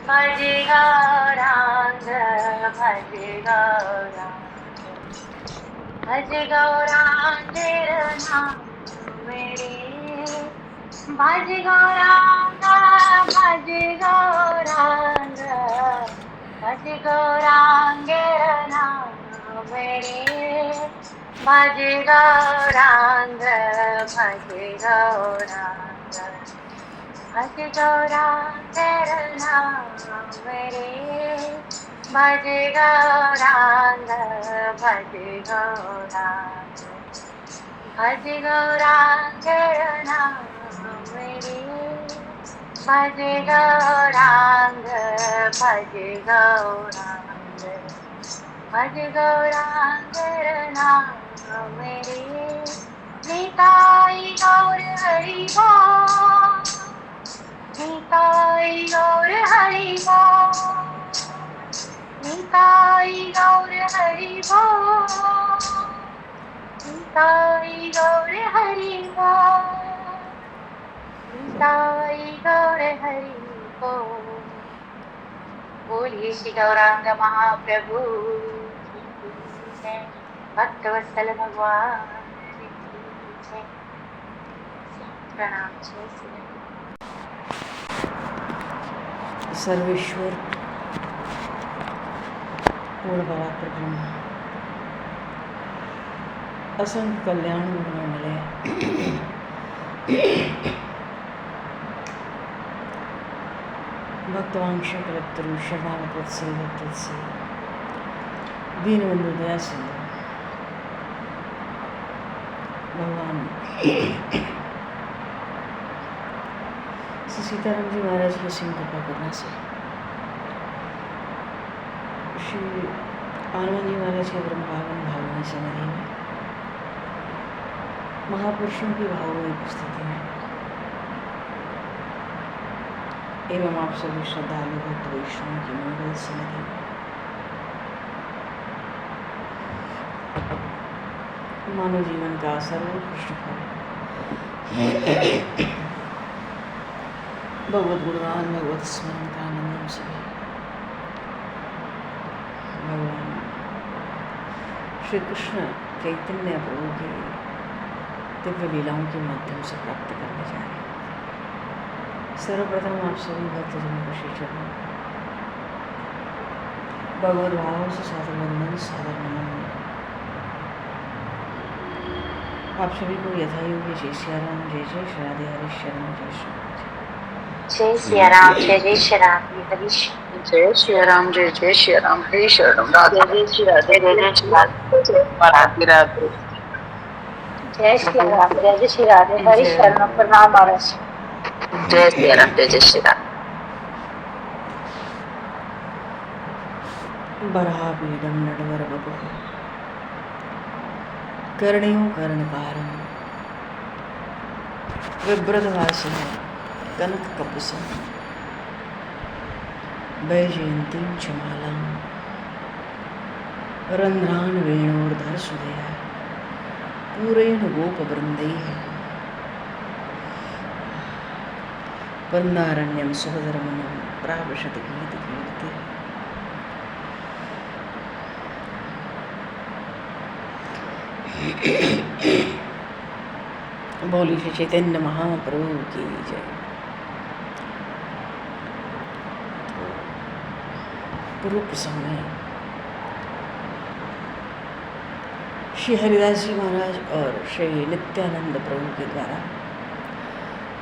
भज गौरांग भज गौरांग भज गौरांग नाम मेरे भज गौरांग भज गौरांग भज गौरांग नाम मेरे भज गौरांग भज गौरांग भज गौरांग नाम मेरे भज गौरांग भज गौरांग भज गौरांग नाम मेरे भज गौरांग भज गौरांग भज गौरांग नाम मेरे निताई गौर हरि बोल निताई गौर हरि बोल निताई गौर हरि बोल निताई गौर हरि बोल निताई गौर हरि बोल। बोलिए श्री गौरांग महाप्रभु की जय। भक्तवत्सल भगवान की जय। प्रणाम जय श्री सर्वेश्वर पूर्ण परात्पर ब्रह्म असंख्य कल्याण गुण मिले भक्तवांश कलत्रु शरणागत वत्सल भक्तवत्सल दीनबंधु दया सिंधु भगवान श्री सीताराम जी महाराज की असीम कृपा करना से श्री हनुमान जी महाराज के ब्रह्म पावन भावना समिधि में महापुरुषों की भावों की स्थिति में एवं आप सभी श्रद्धालु भक्त वैष्णव की मंगल समिधि में मानव जीवन का सर्वोत्कृष्ट फल भगवत गुणगान भगवत स्मरण का आनंद हम सभी भगवान श्री कृष्ण चैतन्य प्रभु की दिव्य लीलाओं के माध्यम से प्राप्त करने जा रहे हैं। सर्वप्रथम आप सभी भक्तजनों को श्री चरणों भगवत भाव से सादर वंदन सादर नमन। आप सभी को यथायोग्य जय सियाराम जय जय श्री राधे हरि शरण जय श्री जय सियाराम जय जय श्री राम हरि जय श्री राम जय जय श्री राम हरि शरणम राधे जय श्री राधे जय जय श्री राधे राधे जय श्री राम जय जय श्री राधे हरि शरण प्रणाम महाराज। जय श्री राम जय जय श्री राम। बरापीडम नडवर बपु कर्णियों कर्णकारम विभ्रतवासिन कनक कपुसम वैजयंतीं च मालां रंध्रान् वेणोर्धर सुधया पूरेण गोपवृन्दैः वन्दारण्यं सुभद्रमनं प्राविशति गीतकीर्तिः। बोली श्री चैतन्य महाप्रभु की जय। पूर्व प्रसंग में श्री हरिदास जी महाराज और श्री नित्यानंद प्रभु के द्वारा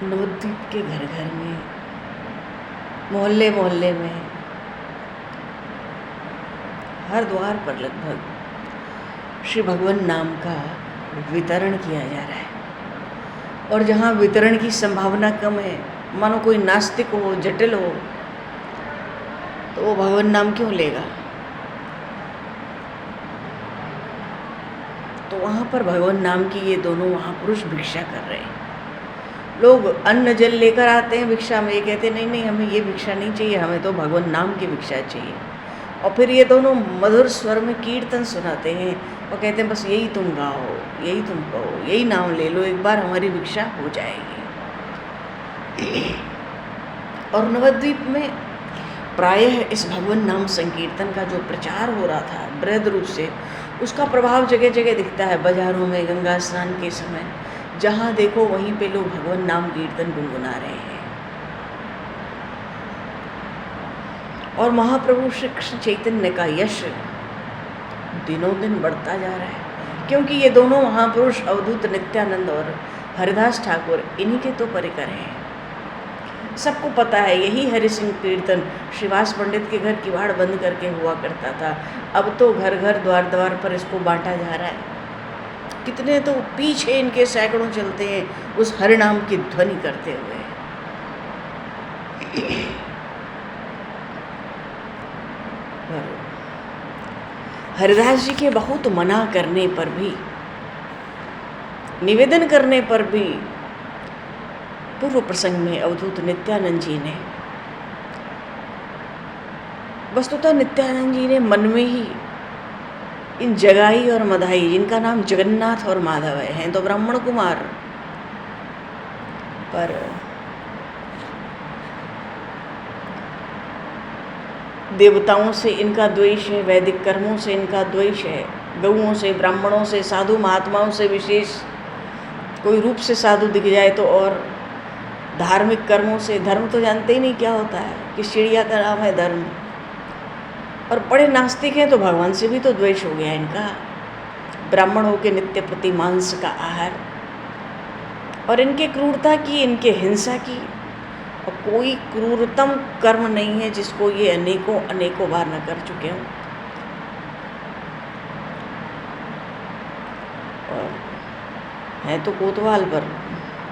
नवद्वीप के घर घर में मोहल्ले मोहल्ले में हर द्वार पर लगभग श्री भगवान नाम का वितरण किया जा रहा है। और जहाँ वितरण की संभावना कम है, मानो कोई नास्तिक हो जटिल हो, तो वो भगवान नाम क्यों लेगा। तो वहाँ पर भगवान नाम की ये दोनों महापुरुष भिक्षा कर रहे हैं। लोग अन्न जल लेकर आते हैं भिक्षा में, ये कहते हैं नहीं नहीं हमें ये भिक्षा नहीं चाहिए, हमें तो भगवान नाम की भिक्षा चाहिए। और फिर ये दोनों मधुर स्वर में कीर्तन सुनाते हैं और कहते हैं बस यही तुम गाओ, यही तुम कहो, यही नाम ले लो, एक बार हमारी भिक्षा हो जाएगी। और नवद्वीप में प्रायः इस भगवन नाम संकीर्तन का जो प्रचार हो रहा था बृहद रूप से, उसका प्रभाव जगह जगह दिखता है। बाजारों में गंगा स्नान के समय जहाँ देखो वहीं पे लोग भगवन नाम कीर्तन गुनगुना रहे हैं। और महाप्रभु श्री कृष्ण चैतन्य का यश दिनों दिन बढ़ता जा रहा है, क्योंकि ये दोनों महापुरुष अवधूत नित्यानंद और हरिदास ठाकुर इन्हीं के तो परिकर हैं। सबको पता है यही हरि सिंह कीर्तन श्रीवास पंडित के घर किवाड़ बंद करके हुआ करता था। अब तो घर घर द्वार द्वार पर इसको बांटा जा रहा है। कितने तो पीछे इनके सैकड़ों चलते हैं उस हरिनाम की ध्वनि करते हुए। हरिदास जी के बहुत मना करने पर भी, निवेदन करने पर भी पूर्व प्रसंग में अवधूत नित्यानंद जी ने, वस्तुतः नित्यानंद जी ने मन में ही इन जगाई और मधाई, जिनका नाम जगन्नाथ और माधव है, हैं तो ब्राह्मण कुमार, पर देवताओं से इनका द्वेष है, वैदिक कर्मों से इनका द्वेष है, गौओं से, ब्राह्मणों से, साधु महात्माओं से, विशेष कोई रूप से साधु दिख जाए तो, और धार्मिक कर्मों से, धर्म तो जानते ही नहीं क्या होता है, कि चिड़िया का नाम है धर्म, और बड़े नास्तिक हैं तो भगवान से भी तो द्वेष हो गया इनका। ब्राह्मण होके नित्य प्रति मांस का आहार, और इनके क्रूरता की, इनके हिंसा की, और कोई क्रूरतम कर्म नहीं है जिसको ये अनेकों अनेकों बार न कर चुके हों। और हैं तो कोतवाल, पर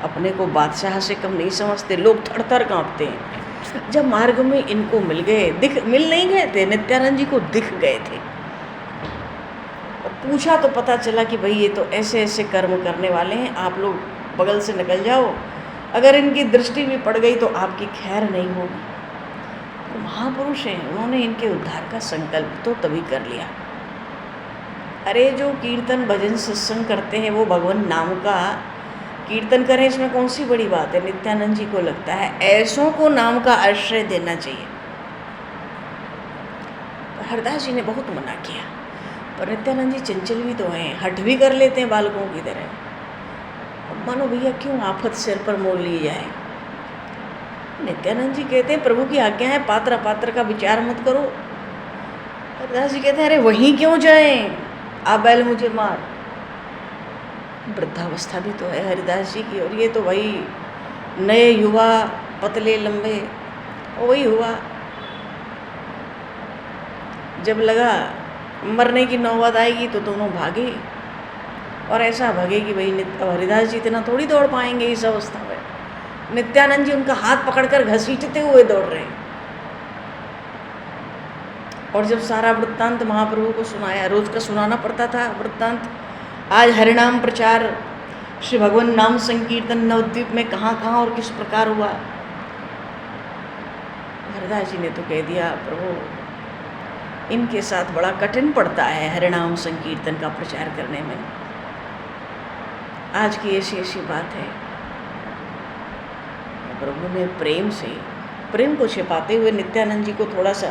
अपने को बादशाह से कम नहीं समझते। लोग थर थर काँपते हैं। जब मार्ग में इनको मिल नहीं गए थे, नित्यानंद जी को दिख गए थे, और पूछा तो पता चला कि भाई ये तो ऐसे ऐसे कर्म करने वाले हैं, आप लोग बगल से निकल जाओ, अगर इनकी दृष्टि भी पड़ गई तो आपकी खैर नहीं होगी। तो महापुरुष हैं, उन्होंने इनके उद्धार का संकल्प तो तभी कर लिया। अरे जो कीर्तन भजन सत्संग करते हैं वो भगवान नाम का कीर्तन करें, इसमें कौन सी बड़ी बात है। नित्यानंद जी को लगता है ऐसों को नाम का आश्रय देना चाहिए। हरदास जी ने बहुत मना किया, पर नित्यानंद जी चंचल भी तो हैं, हठ भी कर लेते हैं बालकों की तरह। मानो भैया क्यों आफत सिर पर मोल ली जाए। नित्यानंद जी कहते हैं प्रभु की आज्ञा है, पात्र अपात्र का विचार मत करो। हरदास जी कहते हैं अरे वहीं क्यों जाएं, आ बैल मुझे मार। वृद्धावस्था भी तो है हरिदास जी की, और ये तो वही नए युवा, पतले लंबे, वही हुआ। जब लगा मरने की नौबत आएगी तो दोनों भागे, और ऐसा भागे कि भाई हरिदास जी इतना थोड़ी दौड़ पाएंगे इस अवस्था में। नित्यानंद जी उनका हाथ पकड़कर घसीटते हुए दौड़ रहे हैं। और जब सारा वृत्तांत महाप्रभु को सुनाया, रोज का सुनाना पड़ता था वृत्तांत, आज हरिनाम प्रचार, श्री भगवान नाम संकीर्तन नवद्वीप में कहाँ कहाँ और किस प्रकार हुआ। हरिदास जी ने तो कह दिया प्रभु इनके साथ बड़ा कठिन पड़ता है हरिनाम संकीर्तन का प्रचार करने में। आज की ऐसी ऐसी बात है। प्रभु ने प्रेम को छिपाते हुए नित्यानंद जी को थोड़ा सा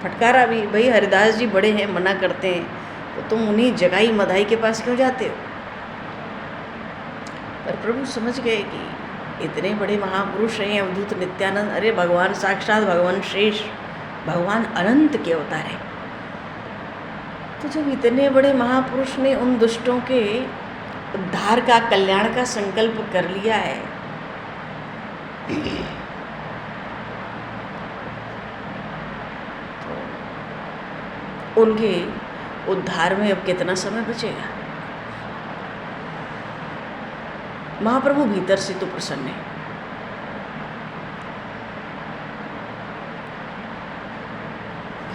फटकारा भी, भाई हरिदास जी बड़े हैं, मना करते हैं, तो तुम उन्हीं जगाई मधाई के पास क्यों जाते हो। पर प्रभु समझ गए कि इतने बड़े महापुरुष हैं अवधूत नित्यानंद, अरे भगवान साक्षात भगवान शेष, भगवान अनंत के अवतार हैं। तो जब इतने बड़े महापुरुष ने उन दुष्टों के उद्धार का, कल्याण का संकल्प कर लिया है, तो उनके उद्धार में अब कितना समय बचेगा। महाप्रभु भीतर से तो प्रसन्न है।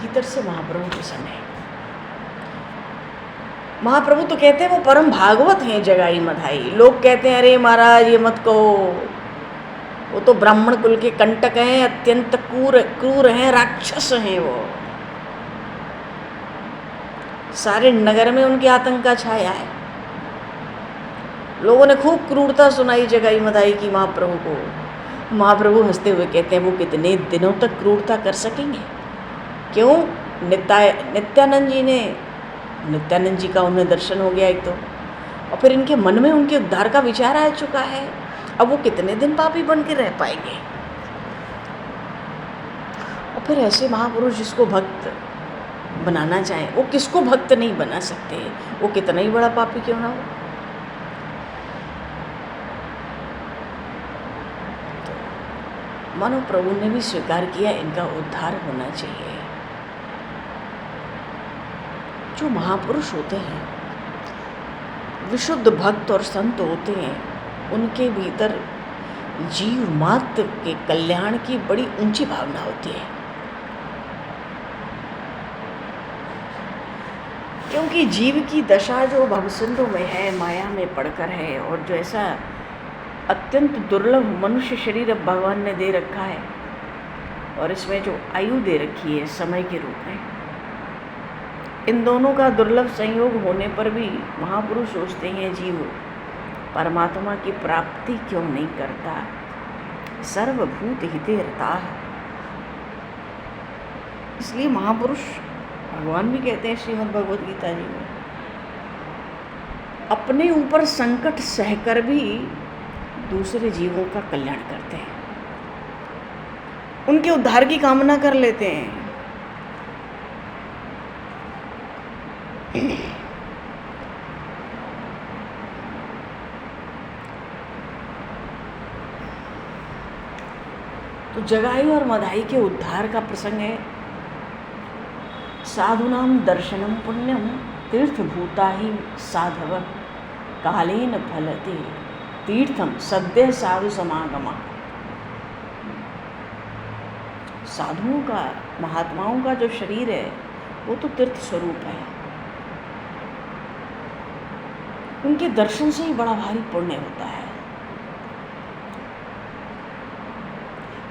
भीतर से महाप्रभु प्रसन्न है। महाप्रभु तो कहते हैं वो परम भागवत हैं जगाई मधाई। लोग कहते हैं अरे महाराज ये मत कहो, वो तो ब्राह्मण कुल के कंटक हैं, अत्यंत क्रूर हैं, राक्षस हैं। वो सारे नगर में उनके आतंक का छाया है। लोगों ने खूब क्रूरता सुनाई जगाई मधाई की महाप्रभु को। महाप्रभु हंसते हुए कहते हैं वो कितने दिनों तक क्रूरता कर सकेंगे? क्यों? नित्यानंद जी का उन्हें दर्शन हो गया एक तो, और फिर इनके मन में उनके उद्धार का विचार आ चुका है। अब वो कितने दिन पापी बन के रह पाएंगे? और फिर ऐसे महापुरुष जिसको भक्त बनाना चाहें, वो किसको भक्त नहीं बना सकते, वो कितना ही बड़ा पापी क्यों ना हो। तो मानो प्रभु ने भी स्वीकार किया इनका उद्धार होना चाहिए। जो महापुरुष होते हैं, विशुद्ध भक्त और संत होते हैं, उनके भीतर जीव मात्र के कल्याण की बड़ी ऊंची भावना होती है। क्योंकि जीव की दशा जो भवसिंधु में है, माया में पड़कर है, और जो ऐसा अत्यंत दुर्लभ मनुष्य शरीर अब भगवान ने दे रखा है, और इसमें जो आयु दे रखी है समय के रूप में, इन दोनों का दुर्लभ संयोग होने पर भी महापुरुष सोचते हैं जीव परमात्मा की प्राप्ति क्यों नहीं करता। सर्वभूत हिते रताः। इसलिए महापुरुष, भगवान भी कहते हैं श्रीमद् भगवद गीता जी में, अपने ऊपर संकट सहकर भी दूसरे जीवों का कल्याण करते हैं, उनके उद्धार की कामना कर लेते हैं। तो जगाई और मदाई के उद्धार का प्रसंग है। साधुनाम दर्शनम पुण्यम तीर्थभूता ही साधव कालेन फलते तीर्थम सद्य साधु समागमा। साधुओं का, महात्माओं का जो शरीर है वो तो तीर्थ स्वरूप है, उनके दर्शन से ही बड़ा भारी पुण्य होता है।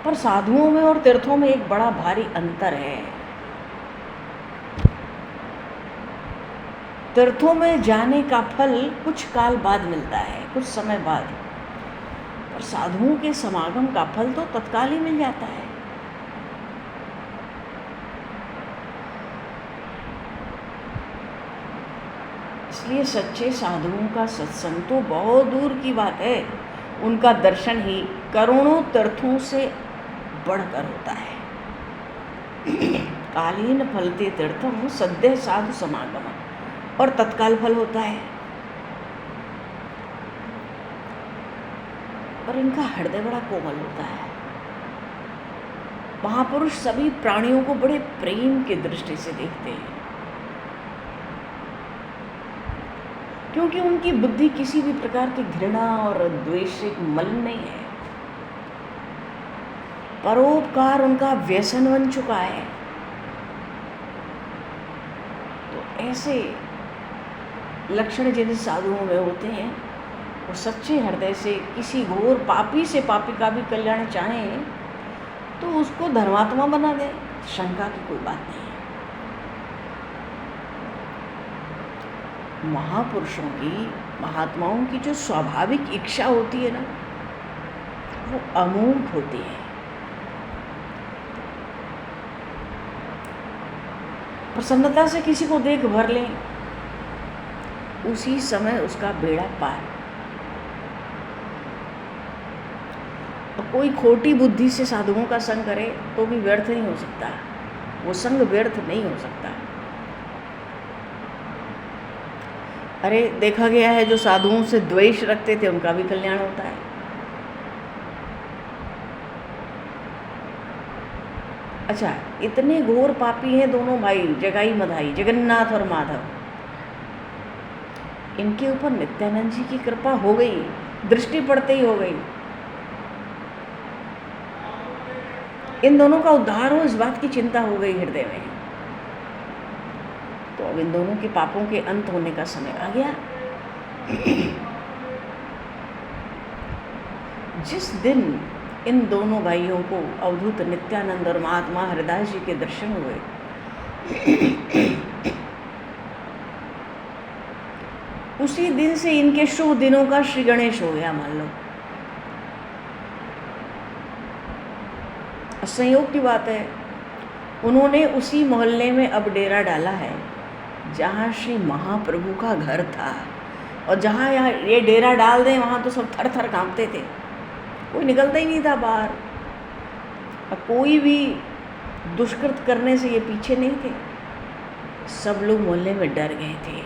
पर साधुओं में और तीर्थों में एक बड़ा भारी अंतर है। तीर्थों में जाने का फल कुछ काल बाद मिलता है, कुछ समय बाद, पर साधुओं के समागम का फल तो तत्काल ही मिल जाता है। इसलिए सच्चे साधुओं का सत्संग तो बहुत दूर की बात है, उनका दर्शन ही करोड़ों तीर्थों से बढ़कर होता है। कालीन फलते तीर्थम सद्य साधु समागम, और तत्काल फल होता है। और इनका हृदय बड़ा कोमल होता है। महापुरुष सभी प्राणियों को बड़े प्रेम की दृष्टि से देखते हैं, क्योंकि उनकी बुद्धि किसी भी प्रकार की घृणा और द्वेष से मलिन नहीं है। परोपकार उनका व्यसन बन चुका है। तो ऐसे लक्षण जिन साधुओं में होते हैं, वो सच्चे हृदय से किसी घोर पापी से पापी का भी कल्याण चाहें तो उसको धर्मात्मा बना दें, शंका की कोई बात नहीं है। महापुरुषों की, महात्माओं की जो स्वाभाविक इच्छा होती है ना, वो अमोघ होती है। प्रसन्नता से किसी को देख भर लें, उसी समय उसका बेड़ा पार। और कोई खोटी बुद्धि से साधुओं का संग करे तो भी व्यर्थ नहीं हो सकता, वो संग व्यर्थ नहीं हो सकता। अरे देखा गया है, जो साधुओं से द्वेष रखते थे उनका भी कल्याण होता है। अच्छा, इतने घोर पापी हैं दोनों भाई, जगाई मधाई, जगन्नाथ और माधव। इनके ऊपर नित्यानंद जी की कृपा हो गई, दृष्टि पड़ते ही हो गई। इन दोनों का उद्धार हो, इस बात की चिंता हो गई हृदय में। तो अब इन दोनों के पापों के अंत होने का समय आ गया। जिस दिन इन दोनों भाइयों को अवधूत नित्यानंद और महात्मा हरिदास जी के दर्शन हुए, उसी दिन से इनके शुभ दिनों का श्री गणेश हो गया, मान लो। संयोग की बात है, उन्होंने उसी मोहल्ले में अब डेरा डाला है जहाँ श्री महाप्रभु का घर था। और जहाँ यहाँ ये डेरा डाल दें वहाँ तो सब थर थर काँपते थे, कोई निकलता ही नहीं था बाहर। और कोई भी दुष्कृत करने से ये पीछे नहीं थे, सब लोग मोहल्ले में डर गए थे।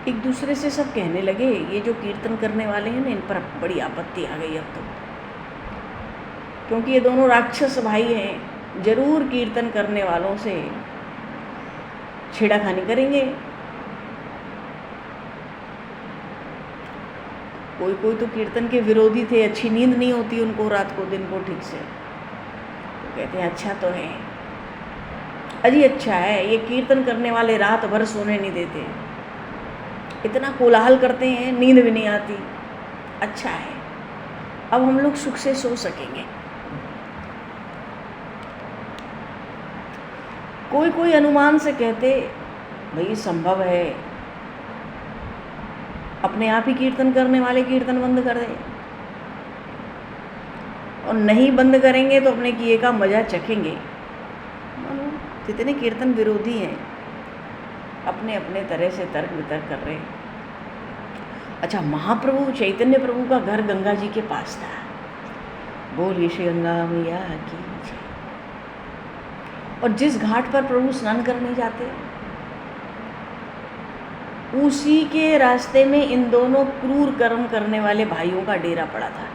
एक दूसरे से सब कहने लगे, ये जो कीर्तन करने वाले हैं ना, इन पर बड़ी आपत्ति आ गई अब तो, क्योंकि ये दोनों राक्षस भाई हैं, जरूर कीर्तन करने वालों से छेड़ाखानी करेंगे। कोई कोई तो कीर्तन के विरोधी थे, अच्छी नींद नहीं होती उनको रात को दिन को ठीक से, तो कहते हैं अच्छा तो है, अजी अच्छा है, ये कीर्तन करने वाले रात भर सोने नहीं देते, इतना कोलाहल करते हैं, नींद भी नहीं आती, अच्छा है, अब हम लोग सुख से सो सकेंगे। कोई कोई अनुमान से कहते भाई संभव है अपने आप ही कीर्तन करने वाले कीर्तन बंद कर दें, और नहीं बंद करेंगे तो अपने किए का मजा चखेंगे। मानो जितने कीर्तन विरोधी हैं अपने अपने तरह से तर्क वितर्क कर रहे हैं। अच्छा, महाप्रभु चैतन्य प्रभु का घर गंगा जी के पास था। बोलिए श्री गंगा मैया की जय। और जिस घाट पर प्रभु स्नान करने जाते उसी के रास्ते में इन दोनों क्रूर कर्म करने वाले भाइयों का डेरा पड़ा था।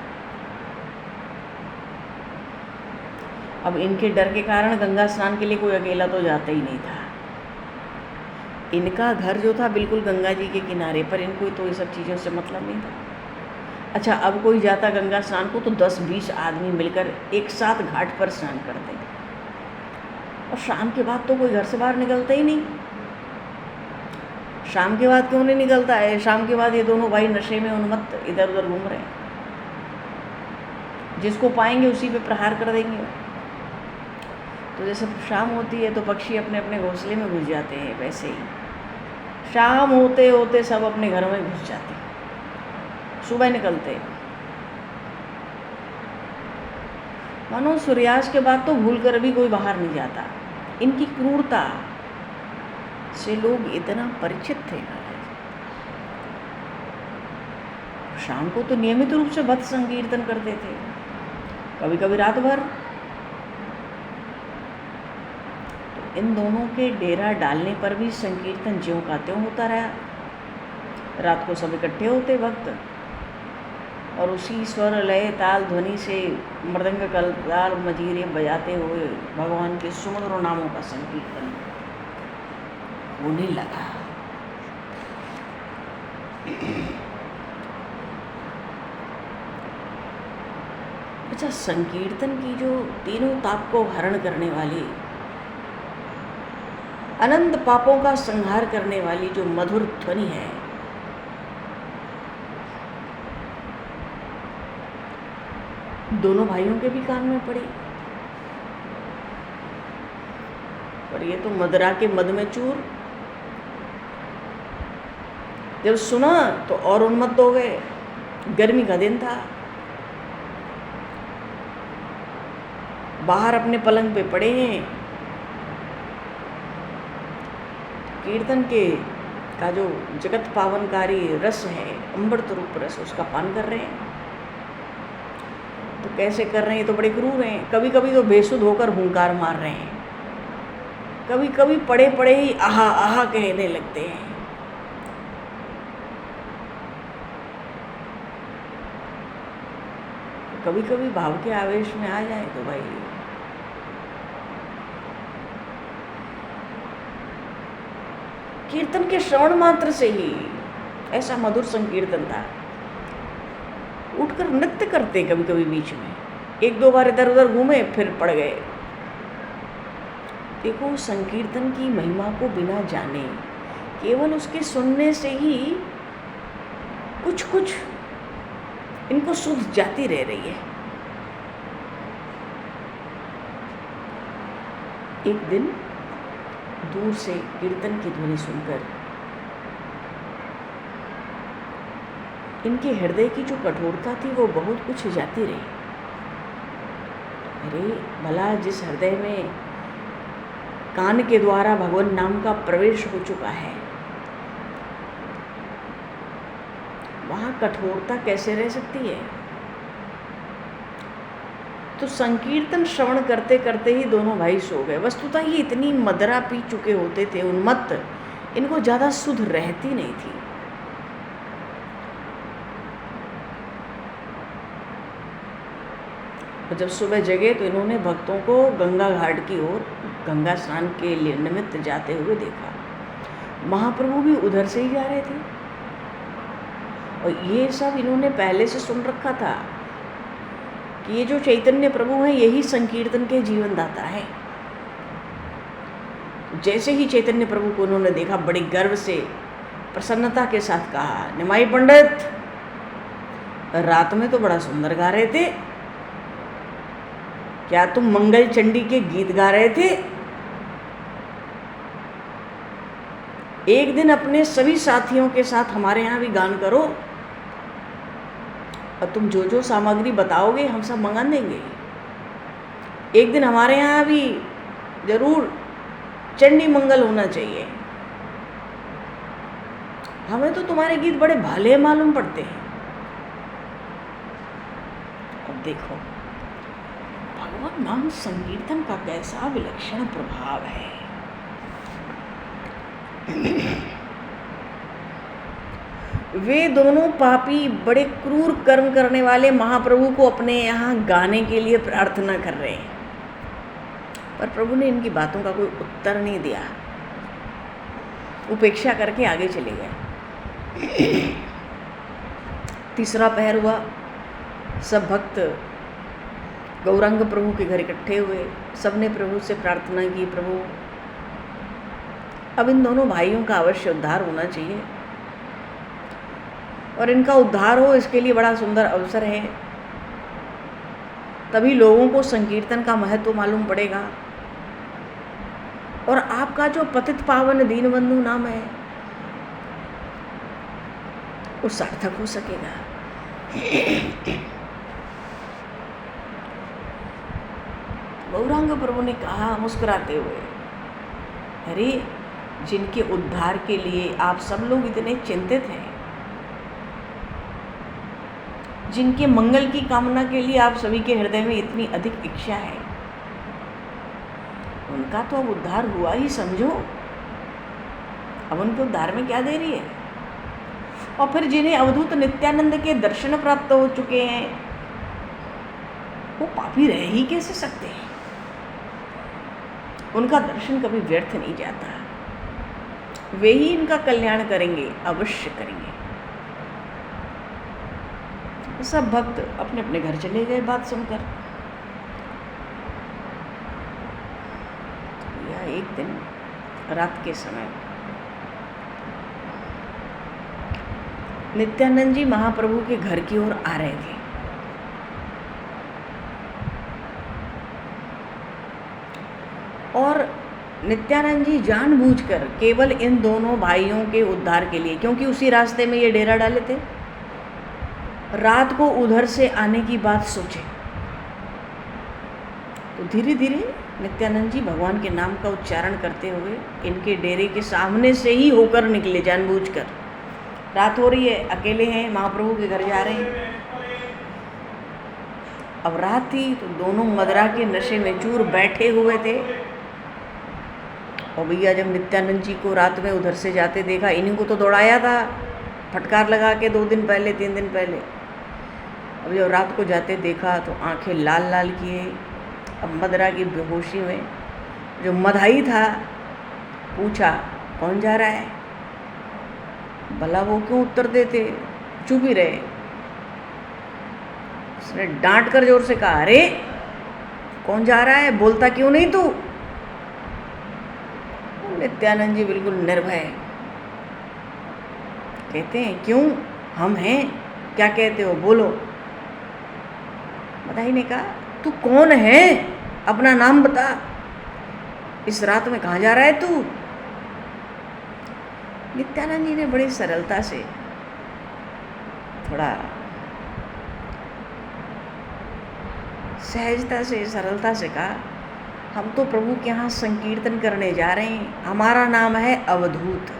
अब इनके डर के कारण गंगा स्नान के लिए कोई अकेला तो जाता ही नहीं था। इनका घर जो था बिल्कुल गंगा जी के किनारे पर, इनको तो ये सब चीज़ों से मतलब नहीं था। अच्छा, अब कोई जाता गंगा स्नान को तो 10-20 आदमी मिलकर एक साथ घाट पर स्नान करते, और शाम के बाद तो कोई घर से बाहर निकलता ही नहीं। शाम के बाद क्यों नहीं निकलता है? शाम के बाद ये दोनों भाई नशे में उन्मत्त इधर उधर घूम रहे हैं, जिसको पाएंगे उसी पे प्रहार कर देंगे। तो जैसे शाम होती है तो पक्षी अपने अपने घोंसले में घुस जाते हैं, वैसे ही शाम होते होते सब अपने घरों में घुस जाते हैं, सुबह निकलते हैं। मानो सूर्यास्त के बाद तो भूलकर भी कोई बाहर नहीं जाता। इनकी क्रूरता से लोग इतना परिचित थे। शाम को तो नियमित रूप से भक्त संकीर्तन करते थे, कभी कभी रात भर। तो इन दोनों के डेरा डालने पर भी संकीर्तन ज्यों का त्यों होता रहा। रात को सब इकट्ठे होते भक्त, और उसी स्वर लय ताल ध्वनि से मृदंग कलताल मजीरे बजाते हुए भगवान के सुमधुर नामों का संकीर्तन होने लगा। अच्छा, संकीर्तन की जो तीनों ताप को हरण करने वाली, अनंत पापों का संहार करने वाली जो मधुर ध्वनि है, दोनों भाइयों के भी कान में पड़ी। पर ये तो मदरा के मद में चूर, जब सुना तो और उन्मत्त हो गए। गर्मी का दिन था, बाहर अपने पलंग पे पड़े हैं, कीर्तन के का जो जगत पावनकारी रस है, अमृत रूप रस, उसका पान कर रहे हैं। तो कैसे कर रहे हैं? तो बड़े क्रूर हैं। कभी कभी तो बेसुध होकर हुंकार मार रहे हैं, कभी कभी पड़े पड़े ही आहा आहा कहने लगते हैं। कभी कभी भाव के आवेश में आ जाए तो भाई कीर्तन के श्रवण मात्र से ही ऐसा मधुर संकीर्तन था। उठकर नृत्य करते कभी कभी बीच में, एक दो बार इधर उधर घूमे फिर पड़ गए। देखो, संकीर्तन की महिमा को बिना जाने, केवल उसके सुनने से ही कुछ कुछ इनको सुध जाती रह रही है। एक दिन दूर से कीर्तन की ध्वनि सुनकर इनके हृदय की जो कठोरता थी वो बहुत कुछ जाती रही। अरे भला जिस हृदय में कान के द्वारा भगवान नाम का प्रवेश हो चुका है, वहाँ कठोरता कैसे रह सकती है? तो संकीर्तन श्रवण करते करते ही दोनों भाई सो गए। वस्तुतः ये इतनी मदरा पी चुके होते थे, उन्मत्त, इनको ज़्यादा सुध रहती नहीं थी। जब सुबह जगे तो इन्होंने भक्तों को गंगा घाट की ओर गंगा स्नान के लिए निमित्त जाते हुए देखा। महाप्रभु भी उधर से ही जा रहे थे और ये सब इन्होंने पहले से सुन रखा था कि ये जो चैतन्य प्रभु हैं यही संकीर्तन के जीवन दाता है। जैसे ही चैतन्य प्रभु को उन्होंने देखा, बड़ी गर्व से प्रसन्नता के साथ कहा, निमाई पंडित, रात में तो बड़ा सुंदर गा रहे थे, क्या तुम मंगल चंडी के गीत गा रहे थे? एक दिन अपने सभी साथियों के साथ हमारे यहाँ भी गान करो और तुम जो जो सामग्री बताओगे हम सब मंगा देंगे। एक दिन हमारे यहाँ भी जरूर चंडी मंगल होना चाहिए। हमें तो तुम्हारे गीत बड़े भले मालूम पड़ते हैं। अब देखो भगवान नाम संकीर्तन का कैसा विलक्षण प्रभाव है। वे दोनों पापी बड़े क्रूर कर्म करने वाले महाप्रभु को अपने यहाँ गाने के लिए प्रार्थना कर रहे हैं, पर प्रभु ने इनकी बातों का कोई उत्तर नहीं दिया, उपेक्षा करके आगे चले गए। तीसरा पहर हुआ, सब भक्त गौरांग प्रभु के घर इकट्ठे हुए। सबने प्रभु से प्रार्थना की, प्रभु अब इन दोनों भाइयों का अवश्य उद्धार होना चाहिए और इनका उद्धार हो इसके लिए बड़ा सुंदर अवसर है। तभी लोगों को संकीर्तन का महत्व मालूम पड़ेगा और आपका जो पतित पावन दीनबंधु नाम है वो सार्थक हो सकेगा। गौरांग प्रभु ने कहा मुस्कुराते हुए, अरे जिनके उद्धार के लिए आप सब लोग इतने चिंतित हैं, जिनके मंगल की कामना के लिए आप सभी के हृदय में इतनी अधिक इच्छा है, उनका तो अब उद्धार हुआ ही समझो। अब उनके उद्धार में क्या देरी है? और फिर जिन्हें अवधूत नित्यानंद के दर्शन प्राप्त हो चुके हैं वो पापी रह ही कैसे सकते हैं? उनका दर्शन कभी व्यर्थ नहीं जाता, वे ही इनका कल्याण करेंगे, अवश्य करेंगे। सब भक्त अपने अपने घर चले गए बात सुनकर। यह एक दिन रात के समय नित्यानंद जी महाप्रभु के घर की ओर आ रहे थे। और नित्यानंद जी जानबूझकर केवल इन दोनों भाइयों के उद्धार के लिए, क्योंकि उसी रास्ते में ये डेरा डाले थे, रात को उधर से आने की बात सोचे। तो धीरे धीरे नित्यानंद जी भगवान के नाम का उच्चारण करते हुए इनके डेरे के सामने से ही होकर निकले जानबूझकर। रात हो रही है, अकेले हैं, महाप्रभु के घर जा रहे हैं। अब रात थी तो दोनों मदरा के नशे में चूर बैठे हुए थे। और भैया जब नित्यानंद जी को रात में उधर से जाते देखा, इन्हीं को तो दौड़ाया था फटकार लगा के 2 दिन पहले 3 दिन पहले। अब जब रात को जाते देखा तो आंखें लाल लाल किए। अब मदरा की बेहोशी में जो मधाई था पूछा, कौन जा रहा है? भला वो क्यों उत्तर देते, चुप ही रहे। उसने डांट कर जोर से कहा, अरे कौन जा रहा है, बोलता क्यों नहीं तू? नित्यानंद जी बिल्कुल निर्भय कहते हैं, क्यों, हम हैं, क्या कहते हो, बोलो। मदाई ने कहा, तू कौन है, अपना नाम बता, इस रात में कहाँ जा रहा है तू? नित्यानंद जी ने बड़ी सरलता से थोड़ा सहजता से, सरलता से कहा, हम तो प्रभु के यहाँ संकीर्तन करने जा रहे हैं, हमारा नाम है अवधूत।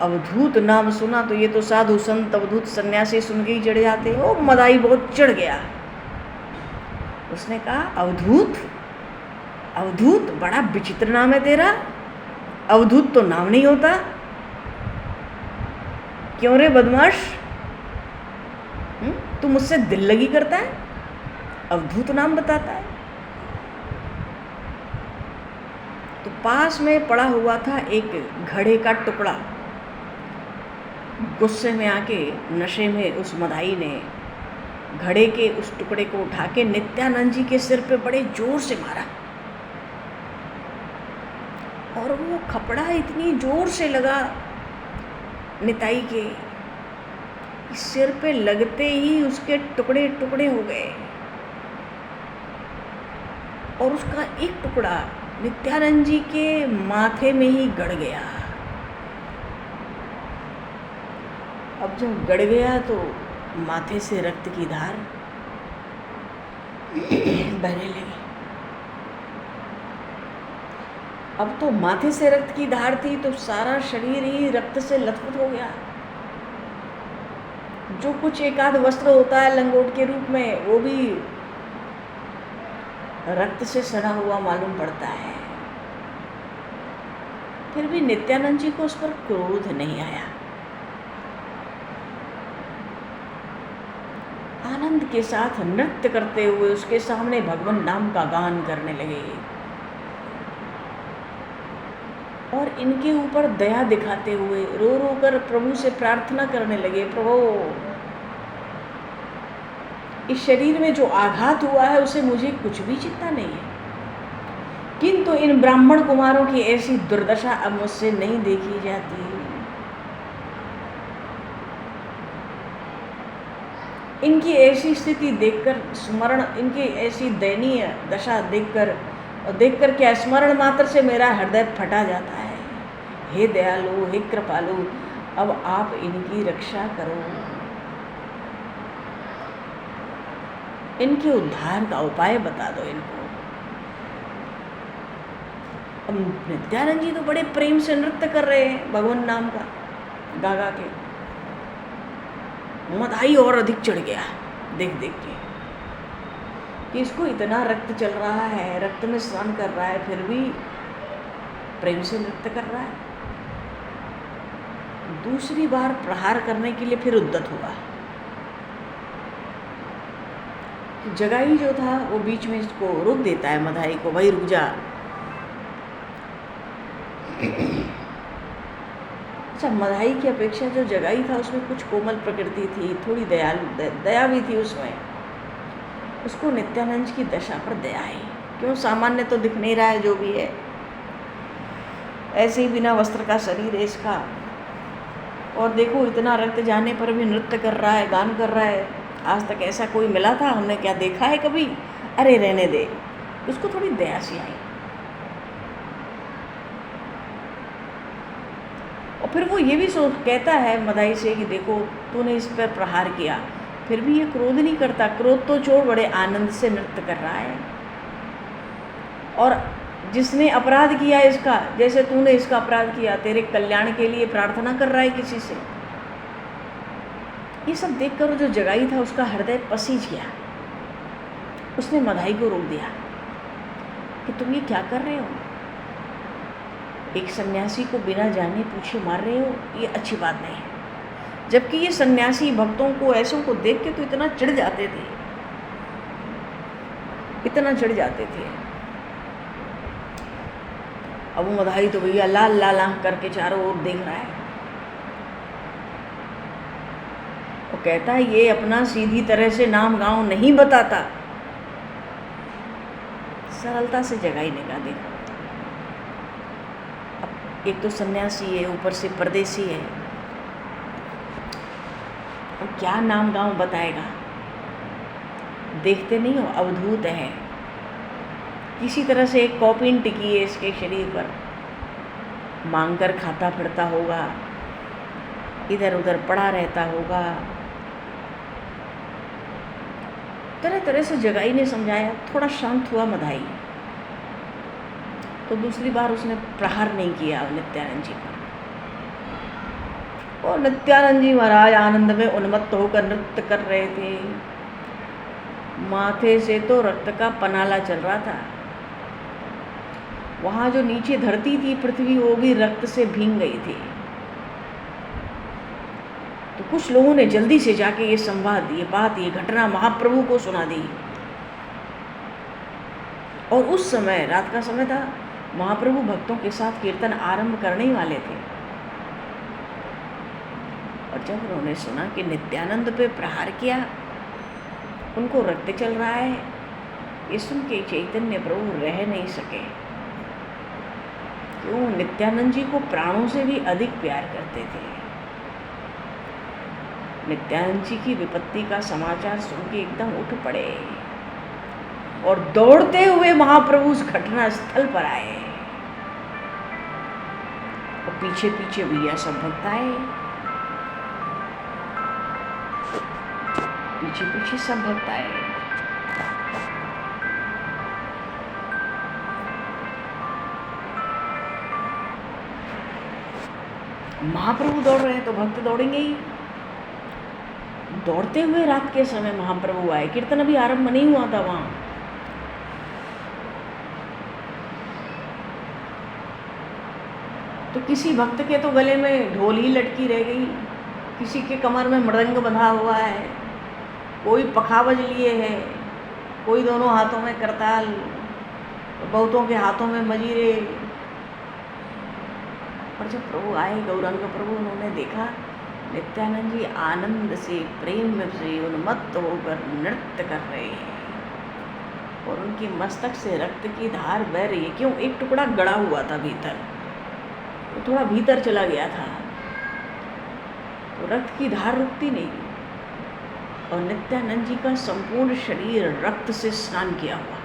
अवधूत नाम सुना तो ये तो साधु संत अवधूत सन्यासी सुन के ही चढ़ जाते। ओ मदाई बहुत चढ़ गया। उसने कहा, अवधूत, अवधूत बड़ा विचित्र नाम है तेरा, अवधूत तो नाम नहीं होता। क्यों रे बदमाश, तू मुझसे दिल लगी करता है, अवधूत नाम बताता है। तो पास में पड़ा हुआ था एक घड़े का टुकड़ा। गुस्से में आके, नशे में उस मदाई ने घड़े के उस टुकड़े को उठा के नित्यानंद जी के सिर पे बड़े जोर से मारा, और वो खपड़ा इतनी जोर से लगा निताई के, सिर पे लगते ही उसके टुकड़े टुकड़े हो गए, और उसका एक टुकड़ा नित्यानंद जी के माथे में ही गड़ गया। अब जब गड़ गया तो माथे से रक्त की धार बहने लगी। अब तो माथे से रक्त की धार थी तो सारा शरीर ही रक्त से लथपथ हो गया। जो कुछ एक आध वस्त्र होता है लंगोट के रूप में, वो भी रक्त से सड़ा हुआ मालूम पड़ता है। फिर भी नित्यानंद जी को उस पर क्रोध नहीं आया। आनंद के साथ नृत्य करते हुए उसके सामने भगवान नाम का गान करने लगे, और इनके ऊपर दया दिखाते हुए रो रो कर प्रभु से प्रार्थना करने लगे, प्रभु इस शरीर में जो आघात हुआ है उसे मुझे कुछ भी चिंता नहीं है, किंतु इन ब्राह्मण कुमारों की ऐसी दुर्दशा अब मुझसे नहीं देखी जाती। इनकी ऐसी स्थिति देखकर स्मरण, इनकी ऐसी दयनीय दशा देखकर क्या स्मरण मात्र से मेरा हृदय फटा जाता है। हे दयालु, हे कृपालु, अब आप इनकी रक्षा करो, इनके उद्धार का उपाय बता दो इनको। अब नित्यानंद जी तो बड़े प्रेम से नृत्य कर रहे हैं भगवान नाम का गा गा के। मदाई और अधिक चढ़ गया देख देख के कि इसको इतना रक्त चल रहा है, रक्त में स्नान कर रहा है, फिर भी प्रेम से नृत्य कर रहा है। दूसरी बार प्रहार करने के लिए फिर उद्यत हुआ। जगाई जो था वो बीच में इसको रोक देता है मदाई को, भाई रुक जा। अच्छा, मदाई की अपेक्षा जो जगाई था उसमें कुछ कोमल प्रकृति थी, थोड़ी दया भी थी उसमें। उसको नित्यानंद की दशा पर दया है। क्यों, सामान्य तो दिख नहीं रहा है जो भी है, ऐसे ही बिना वस्त्र का शरीर है इसका, और देखो इतना रक्त जाने पर भी नृत्य कर रहा है, गान कर रहा है। आज तक ऐसा कोई मिला था, हमने क्या देखा है कभी? अरे रहने दे। उसको थोड़ी दया सी आई, और फिर वो ये भी कहता है मदाई से कि देखो तूने इस पर प्रहार किया, फिर भी ये क्रोध नहीं करता। क्रोध तो छोड़, बड़े आनंद से नृत्य कर रहा है। और जिसने अपराध किया इसका, जैसे तूने इसका अपराध किया, तेरे कल्याण के लिए प्रार्थना कर रहा है किसी से। ये सब देखकर जो जगाई था उसका हृदय पसीज गया। उसने मदाई को रोक दिया कि तुम ये क्या कर रहे हो? एक सन्यासी को बिना जाने पूछे मार रहे हो, ये अच्छी बात नहीं है। जबकि ये सन्यासी भक्तों को, ऐसों को देख के तो इतना चिढ़ जाते थे, इतना चिढ़ जाते थे। अब वो मदाई तो भैया लाल लाल आंख करके चारों ओर देख रहा है। वो कहता है ये अपना सीधी तरह से नाम गांव नहीं बताता। सरलता से जगाई ने कहा, देखो अब एक तो सन्यासी है, ऊपर से परदेसी है, और क्या नाम गांव बताएगा? देखते नहीं हो अवधूत है, किसी तरह से एक कॉपिन टिकी है इसके शरीर पर, मांग कर खाता फिरता होगा, इधर उधर पड़ा रहता होगा, तरह तरह से जगाई ने समझाया, थोड़ा शांत हुआ मधाई। तो दूसरी बार उसने प्रहार नहीं किया नित्यानंद जी पर। और नित्यानंद जी महाराज आनंद में उन्मत्त होकर नृत्य कर रहे थे। माथे से तो रक्त का पनाला चल रहा था। वहां जो नीचे धरती थी पृथ्वी, वो भी रक्त से भींग गई थी। तो कुछ लोगों ने जल्दी से जाके ये संवाद, ये बात, ये घटना महाप्रभु को सुना दी। और उस समय रात का समय था, महाप्रभु भक्तों के साथ कीर्तन आरंभ करने ही वाले थे। और जब उन्होंने सुना कि नित्यानंद पे प्रहार किया, उनको रक्त चल रहा है, ये सुन के चैतन्य प्रभु रह नहीं सके। क्यों? नित्यानंद जी को प्राणों से भी अधिक प्यार करते थे। नित्यानंद जी की विपत्ति का समाचार सुन के एकदम उठ पड़े और दौड़ते हुए महाप्रभु उस घटना स्थल पर आए। और पीछे पीछे भैया सब भक्त आए, पीछे पीछे सब भक्त आए। महाप्रभु दौड़ रहे हैं तो भक्त दौड़ेंगे ही। दौड़ते हुए रात के समय महाप्रभु आए। कीर्तन अभी आरंभ नहीं हुआ था वहां। तो किसी भक्त के तो गले में ढोल ही लटकी रह गई, किसी के कमर में मृदंग बंधा हुआ है, कोई पखावज लिए है, कोई दोनों हाथों में करताल, बहुतों के हाथों में मजीरे। और जब प्रभु आए, गौरांग प्रभु, उन्होंने देखा नित्यानंद जी आनंद से, प्रेम से उन्मत्त होकर नृत्य कर रहे हैं और उनके मस्तक से रक्त की धार बह रही है। क्यों? एक टुकड़ा गड़ा हुआ था भीतर, वो थोड़ा भीतर चला गया था, तो रक्त की धार रुकती नहीं। और नित्यानंद जी का संपूर्ण शरीर रक्त से स्नान किया हुआ,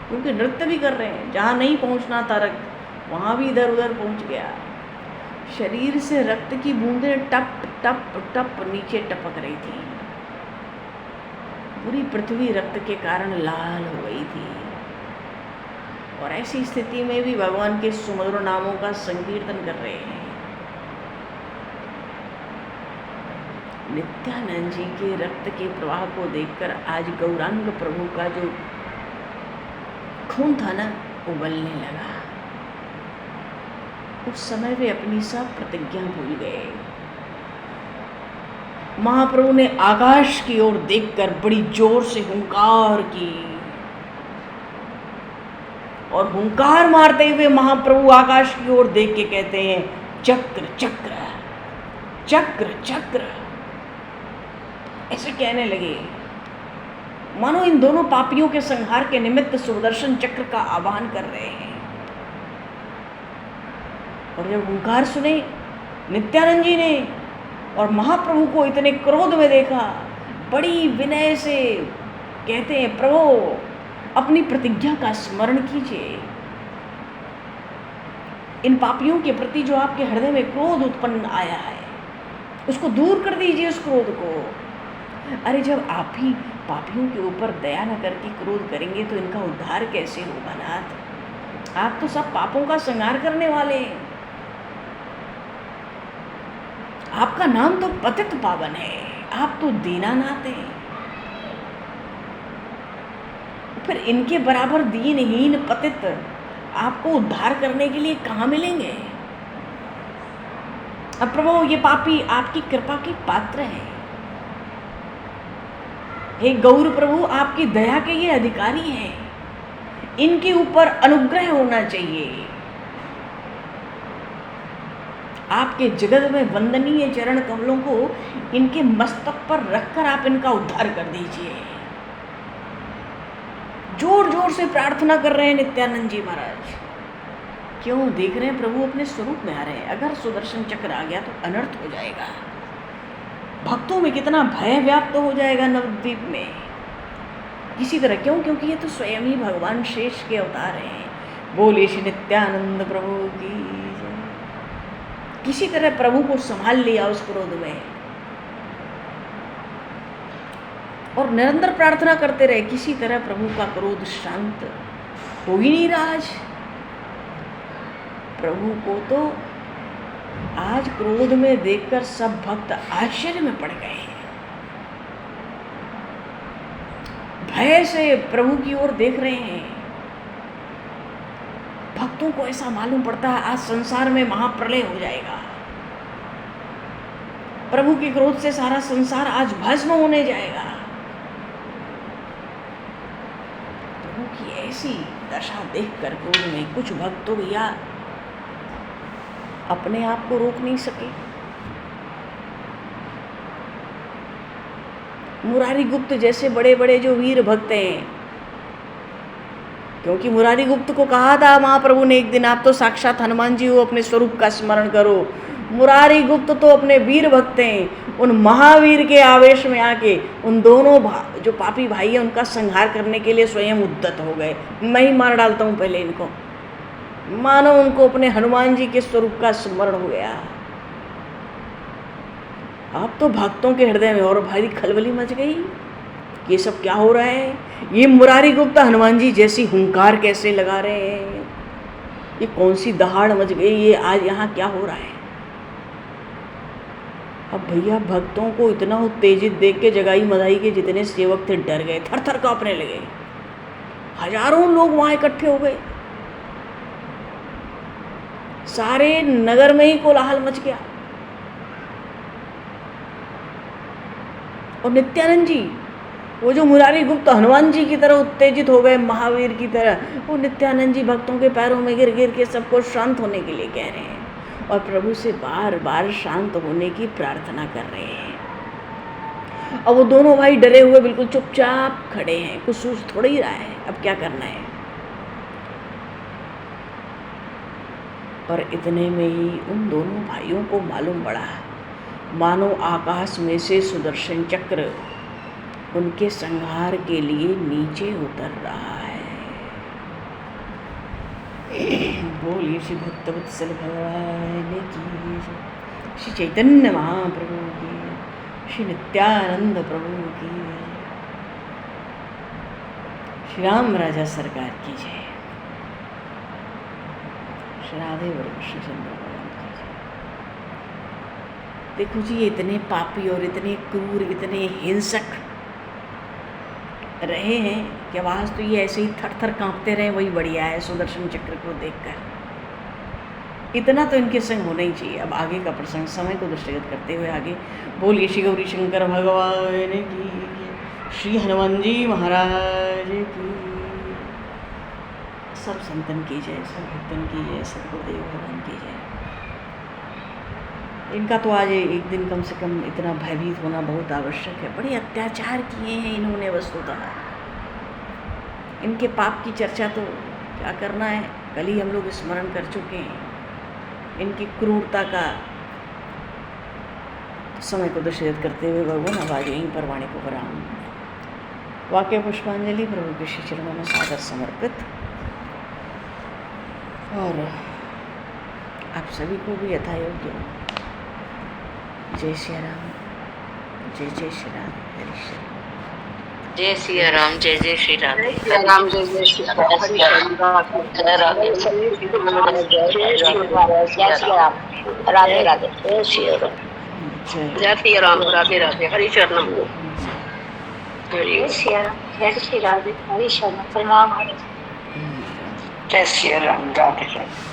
क्योंकि नृत्य भी कर रहे हैं। जहाँ नहीं पहुँचना था रक्त, वहाँ भी इधर उधर पहुँच गया। शरीर से रक्त की बूंदें टप टप टप नीचे टपक रही थी। पूरी पृथ्वी रक्त के कारण लाल हो गई थी। और ऐसी स्थिति में भी भगवान के सुमधुर नामों का संकीर्तन कर रहे हैं। नित्यानंद जी के रक्त के प्रवाह को देखकर आज गौरांग प्रभु का जो खून था ना, उबलने लगा। उस समय वे अपनी सब प्रतिज्ञा भूल गए। महाप्रभु ने आकाश की ओर देखकर बड़ी जोर से हुंकार की, और हुंकार मारते हुए महाप्रभु आकाश की ओर देख के कहते हैं, चक्र चक्र चक्र चक्र। ऐसे कहने लगे मानो इन दोनों पापियों के संहार के निमित्त सुदर्शन चक्र का आह्वान कर रहे हैं। और जब हुंकार सुने नित्यानंद जी ने और महाप्रभु को इतने क्रोध में देखा, बड़ी विनय से कहते हैं, प्रभु अपनी प्रतिज्ञा का स्मरण कीजिए। इन पापियों के प्रति जो आपके हृदय में क्रोध उत्पन्न आया है, उसको दूर कर दीजिए, उस क्रोध को। अरे जब आप ही पापियों के ऊपर दया न करके क्रोध करेंगे तो इनका उद्धार कैसे होगा नाथ? आप तो सब पापों का संहार करने वाले हैं। आपका नाम तो पतित पावन है, आप तो दीनानाथ हैं। फिर इनके बराबर दीनहीन पतित आपको उद्धार करने के लिए कहाँ मिलेंगे? अब प्रभु ये पापी आपकी कृपा के पात्र हैं। हे गौर प्रभु, आपकी दया के ये अधिकारी हैं, इनके ऊपर अनुग्रह होना चाहिए। आपके जगत में वंदनीय चरण कमलों को इनके मस्तक पर रखकर आप इनका उद्धार कर दीजिए। जोर जोर से प्रार्थना कर रहे हैं नित्यानंद जी महाराज। क्यों? देख रहे हैं प्रभु अपने स्वरूप में आ रहे हैं। अगर सुदर्शन चक्र आ गया तो अनर्थ हो जाएगा, भक्तों में कितना भय व्याप्त हो जाएगा नवद्वीप में किसी तरह। क्यों? क्योंकि ये तो स्वयं ही भगवान शेष के अवतार हैं। बोले श्री नित्यानंद प्रभु की जय। किसी तरह प्रभु को संभाल लिया उस क्रोध में। और निरंतर प्रार्थना करते रहे, किसी तरह प्रभु का क्रोध शांत हो ही नहीं रहा। आज प्रभु को तो आज क्रोध में देखकर सब भक्त आश्चर्य में पड़ गए हैं, भय से प्रभु की ओर देख रहे हैं। भक्तों को ऐसा मालूम पड़ता है आज संसार में महाप्रलय हो जाएगा, प्रभु के क्रोध से सारा संसार आज भस्म होने जाएगा। प्रभु की ऐसी दशा देखकर क्रोध में कुछ भक्त तो भैया अपने आप को रोक नहीं सके। मुरारी गुप्त जैसे बड़े बड़े जो वीर भक्त हैं, क्योंकि मुरारी गुप्त को कहा था महाप्रभु ने एक दिन, आप तो साक्षात हनुमान जी हो, अपने स्वरूप का स्मरण करो। मुरारी गुप्त तो अपने वीर भक्त हैं, उन महावीर के आवेश में आके उन दोनों जो पापी भाई हैं उनका संहार करने के लिए स्वयं उद्यत हो गए। मैं ही मार डालता हूँ पहले इनको, मानो उनको अपने हनुमान जी के स्वरूप का स्मरण हो गया। अब तो भक्तों के हृदय में और भारी खलबली मच गई, ये सब क्या हो रहा है? ये मुरारी गुप्ता हनुमान जी जैसी हुंकार कैसे लगा रहे हैं? ये कौन सी दहाड़ मच गई? ये आज यहाँ क्या हो रहा है? अब भैया भक्तों को इतना उत्तेजित देख के जगाई मदाई के जितने सेवक थे डर गए, थर थर कांपने लगे। हजारों लोग वहां इकट्ठे हो गए, सारे नगर में ही कोलाहल मच गया। और नित्यानंद जी, वो जो मुरारी गुप्त हनुमान जी की तरह उत्तेजित हो गए, महावीर की तरह, वो नित्यानंद जी भक्तों के पैरों में गिर गिर के सबको शांत होने के लिए कह रहे हैं और प्रभु से बार बार शांत होने की प्रार्थना कर रहे हैं। और वो दोनों भाई डरे हुए बिल्कुल चुपचाप खड़े हैं, कुछ सोच थोड़ा ही रहा है अब क्या करना है। पर इतने में ही उन दोनों भाइयों को मालूम पड़ा, मानो आकाश में से सुदर्शन चक्र उनके संहार के लिए नीचे उतर रहा है। बोलिए श्री भक्तवत्सल भगवान की, श्री चैतन्य महाप्रभु की, श्री नित्यानंद प्रभु की, श्री राम राजा सरकार की जय, श्री राधे वल्लभ श्री चंद्र भगवान की जय। देखो जी, ये इतने पापी और इतने क्रूर, इतने हिंसक रहे हैं कि आवाज़ तो ये ऐसे ही थर थर कांपते रहे, वही बढ़िया है सुदर्शन चक्र को देखकर। इतना तो इनके संग होना ही चाहिए। अब आगे का प्रसंग समय को दृष्टिगत करते हुए आगे बोलिए श्री गौरी शंकर भगवान की, श्री हनुमान जी महाराज की, सब संतन की जय, सब भक्तन की जय, सब गुरुदेव भगवान की जय। इनका तो आज एक दिन कम से कम इतना भयभीत होना बहुत आवश्यक है। बड़े अत्याचार किए हैं इन्होंने वस्तुतः, इनके पाप की चर्चा तो क्या करना है, कल ही हम लोग स्मरण कर चुके हैं। इनकी क्रूरता का समय को दृष्टिगत करते हुए भगवान अब आज यहीं पर वाणी को विराम। वाक्य पुष्पांजलि प्रभु के श्री चरणों में सादर समर्पित, और आप सभी को भी यथायोग्य जय श्री राम, जय जय श्री राम, हरि श्री राम, जय श्री राम, जय जय श्री राम, जय राम, जय जय श्री राम, हरि राम, जय राधे, जय श्री राम, राधे राधे, जय श्री राम, जय जय श्री राम, राधे राधे, हरि शरणम, जय श्री राम, जय श्री राधे, हरि शरणम, प्रणाम हरि, जय श्री राम, राधे राधे।